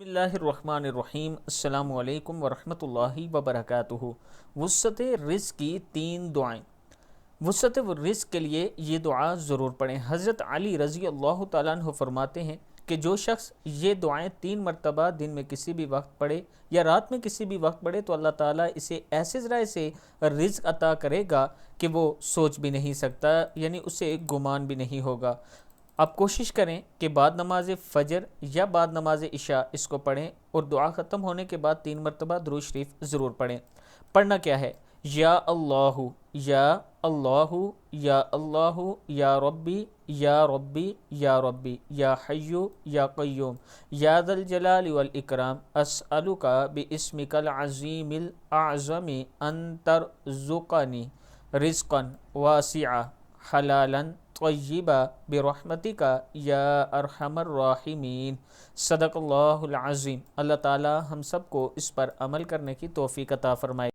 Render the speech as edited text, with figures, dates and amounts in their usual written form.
بسم اللہ الرحمن الرحیم۔ السلام علیکم ورحمۃ اللہ وبرکاتہ۔ وسعت رزق کی 3 دعائیں۔ وسعت رزق کے لیے یہ دعا ضرور پڑھیں۔ حضرت علی رضی اللہ تعالیٰ عنہ فرماتے ہیں کہ جو شخص یہ دعائیں 3 مرتبہ دن میں کسی بھی وقت پڑھے یا رات میں کسی بھی وقت پڑھے تو اللہ تعالیٰ اسے ایسے ذرائع سے رزق عطا کرے گا کہ وہ سوچ بھی نہیں سکتا، یعنی اسے گمان بھی نہیں ہوگا۔ آپ کوشش کریں کہ بعد نماز فجر یا بعد نماز عشاء اس کو پڑھیں اور دعا ختم ہونے کے بعد 3 مرتبہ درود شریف ضرور پڑھیں۔ پڑھنا کیا ہے؟ یا اللہ یا اللہ یا اللہ یا ربی یا ربی یا ربی یا حیو یا قیوم یا ذا الجلال والاکرام اسألک باسمک العظیم الاعظم ان ترزقنی رزقا واسعا حلالا طیبا برحمتک یا ارحم الراحمین۔ صدق اللہ العظیم۔ اللہ تعالی ہم سب کو اس پر عمل کرنے کی توفیق عطا فرمائے۔